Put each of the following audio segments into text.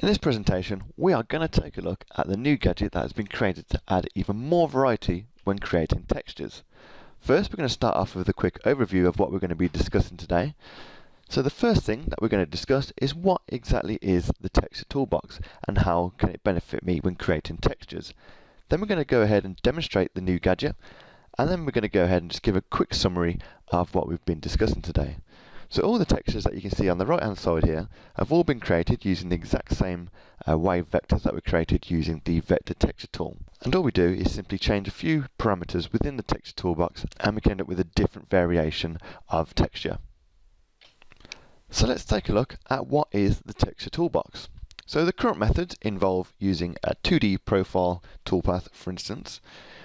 In this presentation, we are going to take a look at the new gadget that has been created to add even more variety when creating textures. First, we're going to start off with a quick overview of what we're going to be discussing today. So the first thing that we're going to discuss is what exactly is the Texture Toolbox and how can it benefit me when creating textures. Then we're going to go ahead and demonstrate the new gadget, and then we're going to go ahead and just give a quick summary of what we've been discussing today. So all the textures that you can see on the right hand side here have all been created using the exact same wave vectors that were created using the Vector Texture tool. And all we do is simply change a few parameters within the Texture Toolbox and we can end up with a different variation of texture. So let's take a look at what is the Texture Toolbox. So the current methods involve using a 2D profile toolpath, for instance,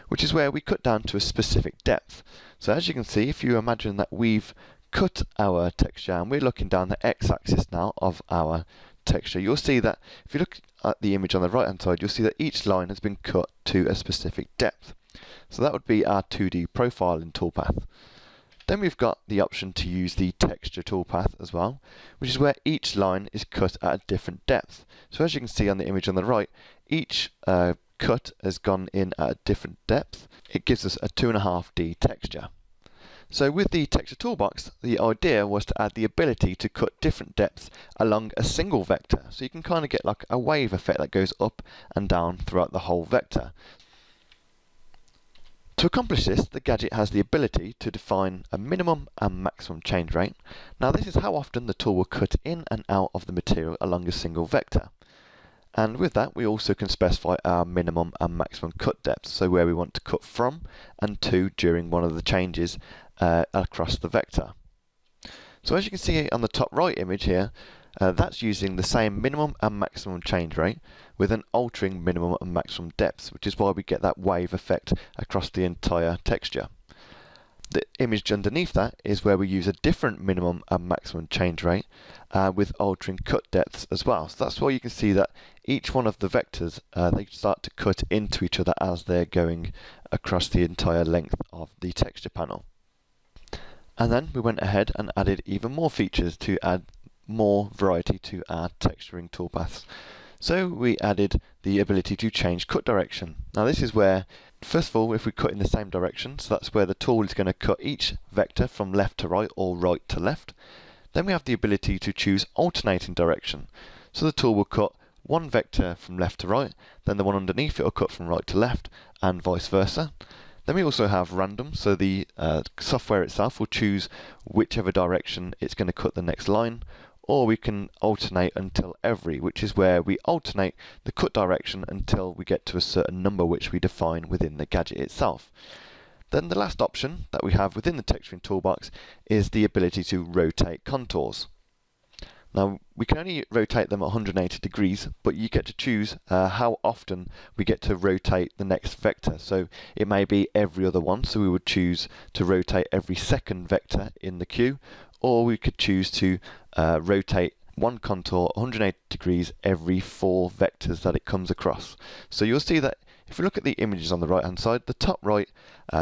which is where we cut down to a specific depth. So as you can see, if you imagine that we've cut our texture and we're looking down the x-axis now of our texture, you'll see that if you look at the image on the right hand side, you'll see that each line has been cut to a specific depth. So that would be our 2D profiling toolpath. Then we've got the option to use the texture toolpath as well, which is where each line is cut at a different depth. So as you can see on the image on the right, each cut has gone in at a different depth. It gives us a 2.5D texture. So with the Texture Toolbox, the idea was to add the ability to cut different depths along a single vector. So you can kind of get like a wave effect that goes up and down throughout the whole vector. To accomplish this, the gadget has the ability to define a minimum and maximum change rate. Now this is how often the tool will cut in and out of the material along a single vector. And with that, we also can specify our minimum and maximum cut depth, so where we want to cut from and to during one of the changes across the vector. So as you can see on the top right image here, that's using the same minimum and maximum change rate with an altering minimum and maximum depth, which is why we get that wave effect across the entire texture. The image underneath that is where we use a different minimum and maximum change rate with altering cut depths as well. So that's why you can see that each one of the vectors, they start to cut into each other as they're going across the entire length of the texture panel. And then we went ahead and added even more features to add more variety to our texturing toolpaths. So we added the ability to change cut direction. Now this is where, first of all, if we cut in the same direction, so that's where the tool is going to cut each vector from left to right or right to left. Then we have the ability to choose alternating direction. So the tool will cut one vector from left to right, then the one underneath it will cut from right to left, and vice versa. Then we also have random, so the software itself will choose whichever direction it's going to cut the next line, or we can alternate until every, which is where we alternate the cut direction until we get to a certain number which we define within the gadget itself. Then the last option that we have within the texturing toolbox is the ability to rotate contours. Now we can only rotate them at 180 degrees, but you get to choose how often we get to rotate the next vector. So it may be every other one, so we would choose to rotate every second vector in the queue, or we could choose to rotate one contour 180 degrees every 4 vectors that it comes across. So you'll see that if we look at the images on the right hand side, the top right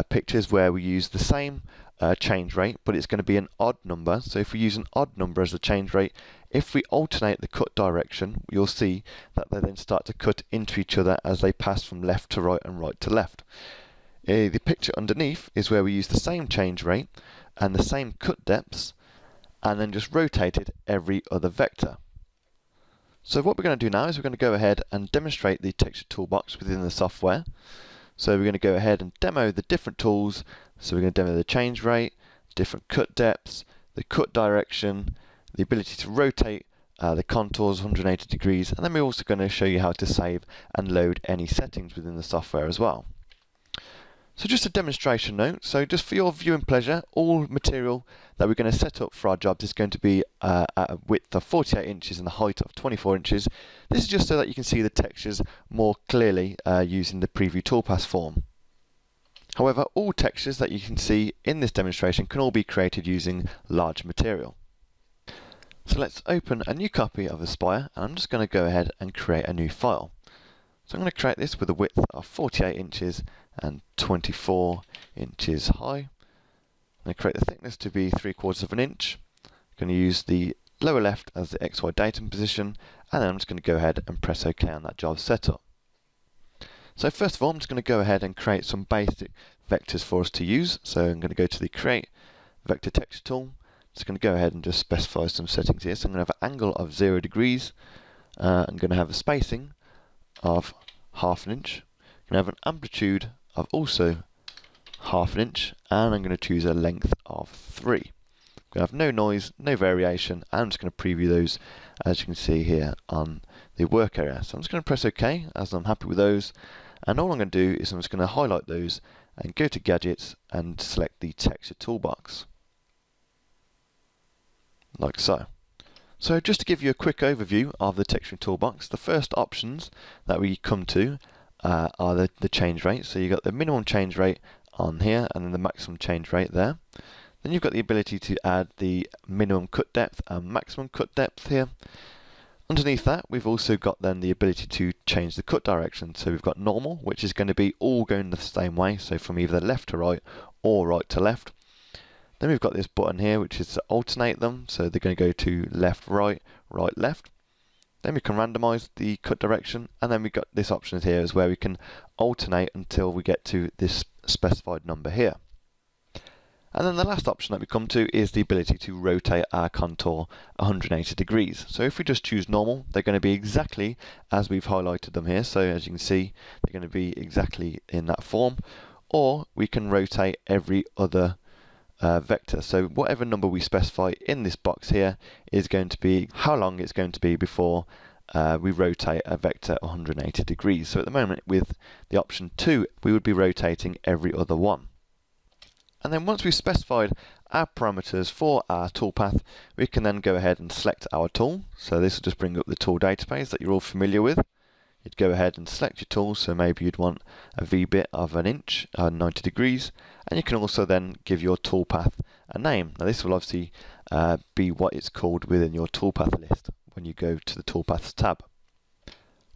picture is where we use the same change rate, but it's going to be an odd number. So if we use an odd number as the change rate, if we alternate the cut direction, you'll see that they then start to cut into each other as they pass from left to right and right to left. The picture underneath is where we use the same change rate and the same cut depths, and then just rotate it every other vector. So what we're going to do now is we're going to go ahead and demonstrate the Texture Toolbox within the software. So we're going to go ahead and demo the different tools. So we're going to demo the change rate, different cut depths, the cut direction, the ability to rotate the contours 180 degrees, and then we're also going to show you how to save and load any settings within the software as well. So just a demonstration note, so just for your viewing pleasure, all material that we're going to set up for our jobs is going to be at a width of 48 inches and a height of 24 inches. This is just so that you can see the textures more clearly using the preview toolpath form. However, all textures that you can see in this demonstration can all be created using large material. So let's open a new copy of Aspire, and I'm just going to go ahead and create a new file. So I'm going to create this with a width of 48 inches and 24 inches high. I'm going to create the thickness to be 3/4 of an inch. I'm going to use the lower left as the XY datum position, and then I'm just going to go ahead and press OK on that job setup. So first of all, I'm just going to go ahead and create some basic vectors for us to use. So I'm going to go to the Create Vector Texture tool. Just going to go ahead and just specify some settings here. So I'm going to have an angle of 0 degrees. I'm going to have a spacing of ½ inch. I'm going to have an amplitude of also ½ inch, and I'm going to choose a length of 3. I'm going to have no noise, no variation, and I'm just going to preview those as you can see here on the work area. So I'm just going to press OK as I'm happy with those, and all I'm going to do is I'm just going to highlight those and go to Gadgets and select the Texture Toolbox, like so. So just to give you a quick overview of the Texture Toolbox, the first options that we come to are the change rate. So you've got the minimum change rate on here and then the maximum change rate there. Then you've got the ability to add the minimum cut depth and maximum cut depth here. Underneath that, we've also got then the ability to change the cut direction. So we've got normal, which is going to be all going the same way, so from either left to right or right to left. Then we've got this button here, which is to alternate them, so they're going to go to left, right, right, left. Then we can randomize the cut direction, and then we've got this option here is where we can alternate until we get to this specified number here. And then the last option that we come to is the ability to rotate our contour 180 degrees. So if we just choose normal, they're going to be exactly as we've highlighted them here. So as you can see, they're going to be exactly in that form. Or we can rotate every other vector. So whatever number we specify in this box here is going to be how long it's going to be before we rotate a vector 180 degrees. So at the moment with the option 2, we would be rotating every other one. And then once we've specified our parameters for our toolpath, we can then go ahead and select our tool. So this will just bring up the tool database that you're all familiar with. You'd go ahead and select your tool, so maybe you'd want a V-bit of 1 inch, 90 degrees, and you can also then give your toolpath a name. Now this will obviously be what it's called within your toolpath list when you go to the toolpaths tab.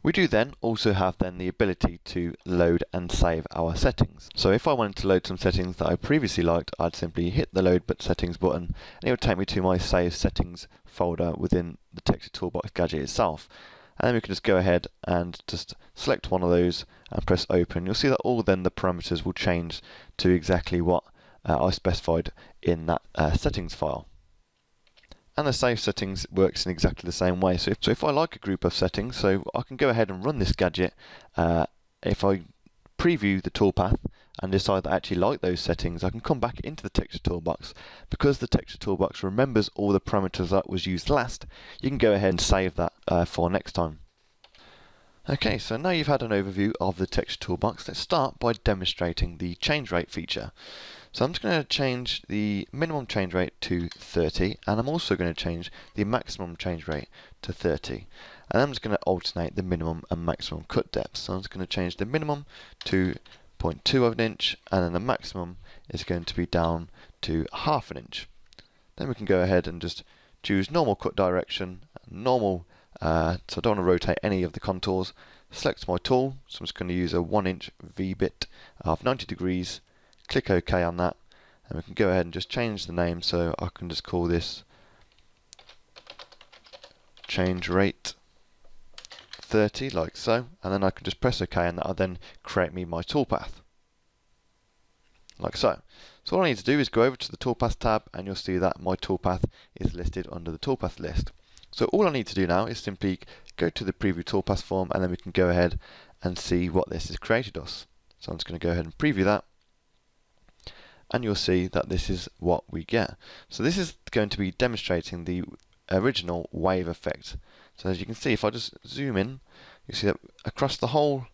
We do then also have then the ability to load and save our settings. So if I wanted to load some settings that I previously liked, I'd simply hit the load settings button and it would take me to my save settings folder within the Texture Toolbox gadget itself. And then we can just go ahead and just select one of those and press open. You'll see that all then the parameters will change to exactly what I specified in that settings file. And the save settings works in exactly the same way. So if I like a group of settings, so I can go ahead and run this gadget. If I preview the toolpath and decide that I actually like those settings, I can come back into the Texture Toolbox. Because the Texture Toolbox remembers all the parameters that was used last, you can go ahead and save that for next time. Okay, so now you've had an overview of the Texture Toolbox, let's start by demonstrating the change rate feature. So I'm just going to change the minimum change rate to 30, and I'm also going to change the maximum change rate to 30. And I'm just going to alternate the minimum and maximum cut depth. So I'm just going to change the minimum to 0.2 of an inch, and then the maximum is going to be down to ½ an inch. Then we can go ahead and just choose normal cut direction, normal, so I don't want to rotate any of the contours. Select my tool, so I'm just going to use a 1 inch V-bit of 90 degrees. Click OK on that, and we can go ahead and just change the name, so I can just call this change rate 30, like so, and then I can just press OK, and that'll then create me my toolpath, like so. So all I need to do is go over to the toolpath tab, and you'll see that my toolpath is listed under the toolpath list. So all I need to do now is simply go to the preview toolpath form, and then we can go ahead and see what this has created us. So I'm just going to go ahead and preview that. And you'll see that this is what we get. So this is going to be demonstrating the original wave effect. So as you can see, if I just zoom in, you see that across the whole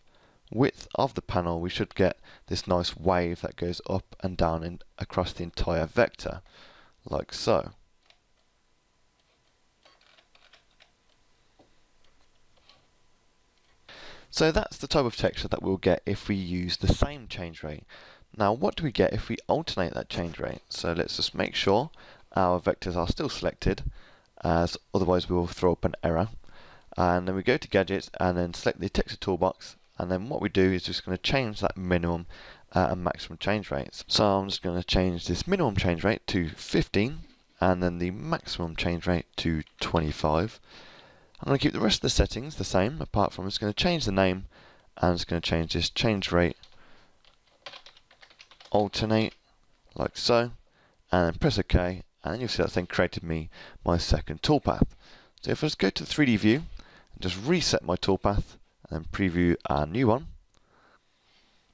width of the panel we should get this nice wave that goes up and down and across the entire vector, like so. So that's the type of texture that we'll get if we use the same change rate. Now what do we get if we alternate that change rate? So let's just make sure our vectors are still selected, as otherwise we will throw up an error. And then we go to Gadget and then select the Texture Toolbox, and then what we do is just going to change that minimum and maximum change rates. So I'm just going to change this minimum change rate to 15, and then the maximum change rate to 25. I'm going to keep the rest of the settings the same, apart from I'm just going to change the name, and I'm just going to change this change rate alternate, like so, and then press OK, and then you'll see that's then created me my second toolpath. So if I just go to the 3D view, and just reset my toolpath, and then preview our new one,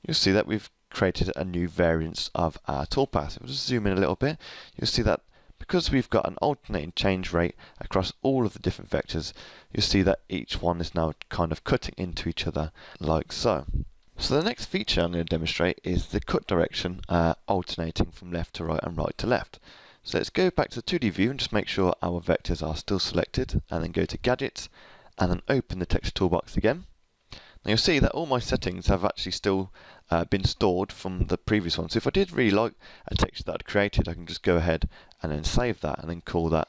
you'll see that we've created a new variance of our toolpath. If I just zoom in a little bit, you'll see that because we've got an alternating change rate across all of the different vectors, you'll see that each one is now kind of cutting into each other like so. So the next feature I'm going to demonstrate is the cut direction alternating from left to right and right to left. So let's go back to the 2D view and just make sure our vectors are still selected, and then go to Gadget and then open the Texture Toolbox again. Now you'll see that all my settings have actually still been stored from the previous one. So if I did really like a texture that I'd created, I can just go ahead and then save that and then call that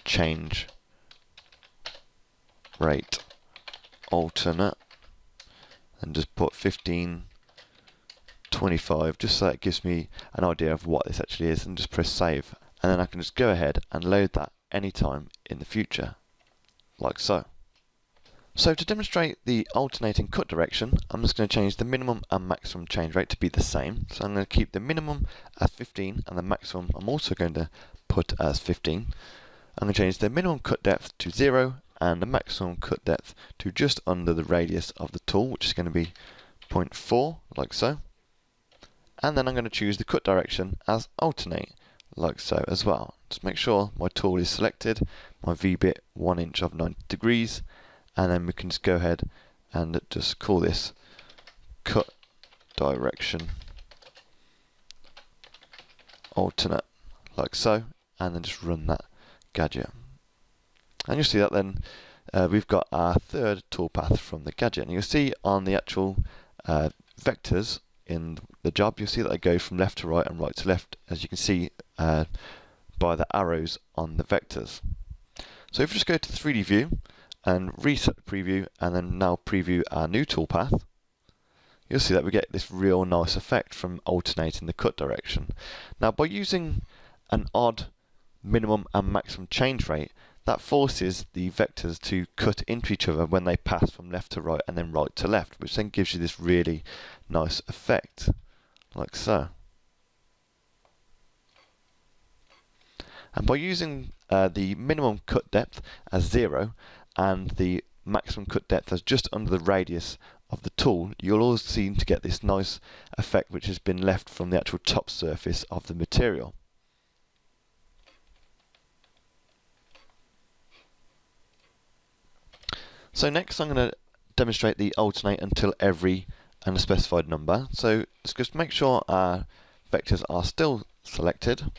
change rate alternate, and just put 1525, just so it gives me an idea of what this actually is, and just press save. And then I can just go ahead and load that anytime in the future, like so. So to demonstrate the alternating cut direction, I'm just going to change the minimum and maximum change rate to be the same. So I'm going to keep the minimum as 15, and the maximum I'm also going to put as 15. I'm going to change the minimum cut depth to 0, and the maximum cut depth to just under the radius of the tool, which is going to be 0.4, like so. And then I'm going to choose the cut direction as alternate, like so as well. Just make sure my tool is selected, my V-bit 1 inch of 90 degrees, and then we can just go ahead and just call this cut direction alternate, like so, and then just run that gadget. And you'll see that then we've got our third toolpath from the gadget. And you'll see on the actual vectors in the job, you'll see that they go from left to right and right to left, as you can see by the arrows on the vectors. So if we just go to the 3D view and reset the preview, and then now preview our new toolpath, you'll see that we get this real nice effect from alternating the cut direction. Now by using an odd minimum and maximum change rate, that forces the vectors to cut into each other when they pass from left to right and then right to left, which then gives you this really nice effect, like so. And by using the minimum cut depth as 0 and the maximum cut depth as just under the radius of the tool, you'll all seem to get this nice effect which has been left from the actual top surface of the material. So next I'm going to demonstrate the alternate until every and a specified number. So let's just make sure our vectors are still selected,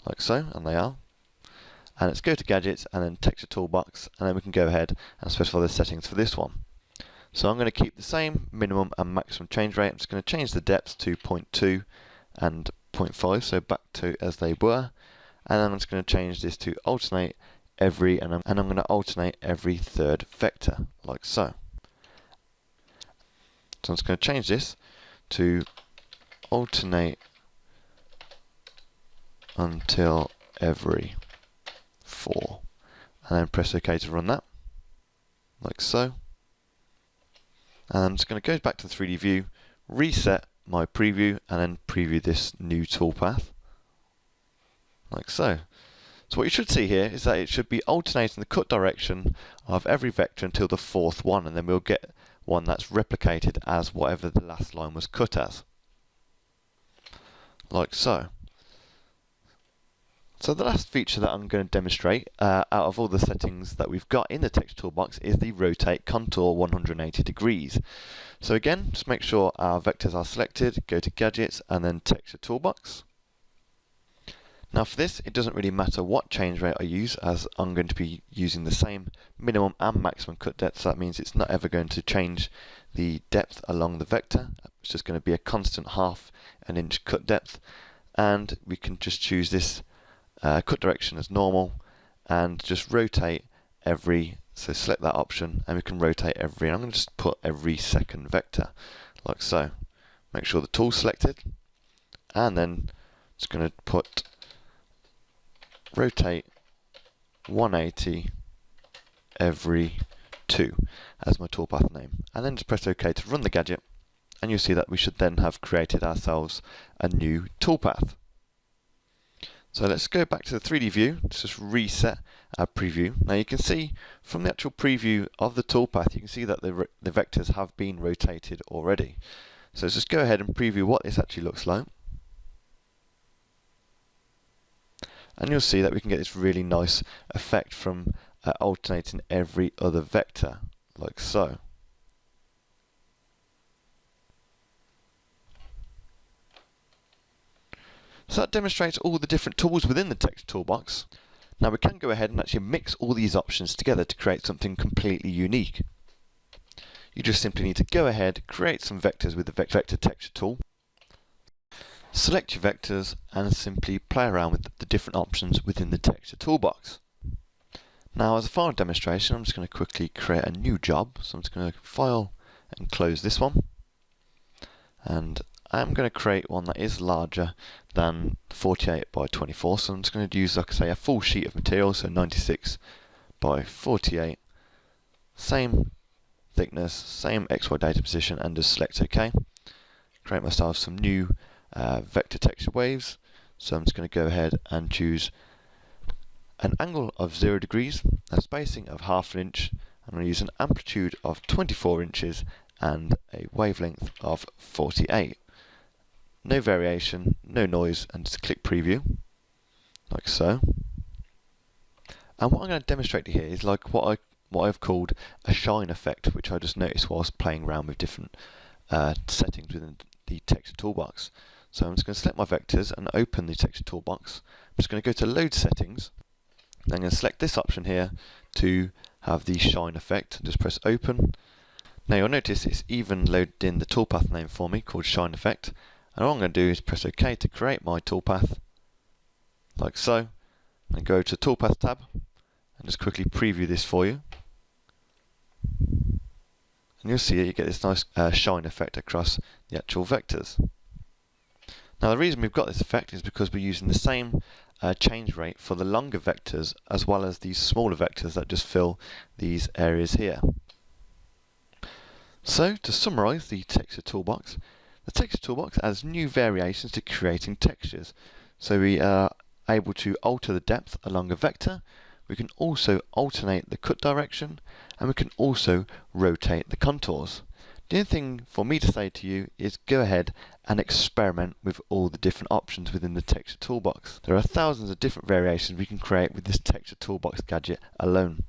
like so, and they are. And let's go to Gadgets and then Texture Toolbox, and then we can go ahead and specify the settings for this one. So I'm going to keep the same minimum and maximum change rate. I'm just going to change the depths to 0.2 and 0.5, so back to as they were. And then I'm just going to change this to alternate every, and I'm going to alternate every third vector, like so. So I'm just going to change this to alternate until every 4, and then press OK to run that, like so. And I'm just going to go back to the 3D view, reset my preview, and then preview this new toolpath, like so. So what you should see here is that it should be alternating the cut direction of every vector until the 4th one, and then we'll get one that's replicated as whatever the last line was cut as, like so. So the last feature that I'm going to demonstrate out of all the settings that we've got in the Texture Toolbox is the Rotate Contour 180 degrees. So again, just make sure our vectors are selected, go to Gadgets and then Texture Toolbox. Now for this, it doesn't really matter what change rate I use, as I'm going to be using the same minimum and maximum cut depth, so that means it's not ever going to change the depth along the vector. It's just going to be a constant ½ inch cut depth, and we can just choose this cut direction as normal and just rotate every, so select that option and we can rotate every, and I'm going to just put every second vector, like so. Make sure the tool's selected, and then just going to put rotate 180 every 2 as my toolpath name, and then just press OK to run the gadget, and you'll see that we should then have created ourselves a new toolpath. So let's go back to the 3D view, let's just reset our preview. Now you can see from the actual preview of the toolpath, you can see that the vectors have been rotated already. So let's just go ahead and preview what this actually looks like. And you'll see that we can get this really nice effect from alternating every other vector, like so. So that demonstrates all the different tools within the Texture Toolbox. Now we can go ahead and actually mix all these options together to create something completely unique. You just simply need to go ahead, create some vectors with the Vector Texture tool, select your vectors and simply play around with the different options within the Texture Toolbox. Now as a final demonstration, I'm just going to quickly create a new job. So I'm just going to file and close this one. And I'm going to create one that is larger than 48 by 24. So I'm just going to use, like I say, a full sheet of material, so 96 by 48. Same thickness, same XY data position, and just select OK. Create myself some new vector texture waves. So I'm just going to go ahead and choose an angle of 0 degrees, a spacing of ½ inch. I'm going to use an amplitude of 24 inches and a wavelength of 48. No variation, no noise, and just click preview, like so. And what I'm going to demonstrate here is like what I've called a shine effect, which I just noticed whilst playing around with different settings within the Texture Toolbox. So I'm just going to select my vectors and open the Texture Toolbox. I'm just going to go to Load Settings. Then I'm going to select this option here to have the shine effect. Just press Open. Now you'll notice it's even loaded in the toolpath name for me called Shine Effect. And all I'm going to do is press OK to create my toolpath, like so, and go to Toolpath tab and just quickly preview this for you. And you'll see that you get this nice shine effect across the actual vectors. Now the reason we've got this effect is because we're using the same change rate for the longer vectors as well as these smaller vectors that just fill these areas here. So to summarise the Texture Toolbox, the Texture Toolbox adds new variations to creating textures. So we are able to alter the depth along a vector, we can also alternate the cut direction, and we can also rotate the contours. The only thing for me to say to you is go ahead and experiment with all the different options within the Texture Toolbox. There are thousands of different variations we can create with this Texture Toolbox gadget alone.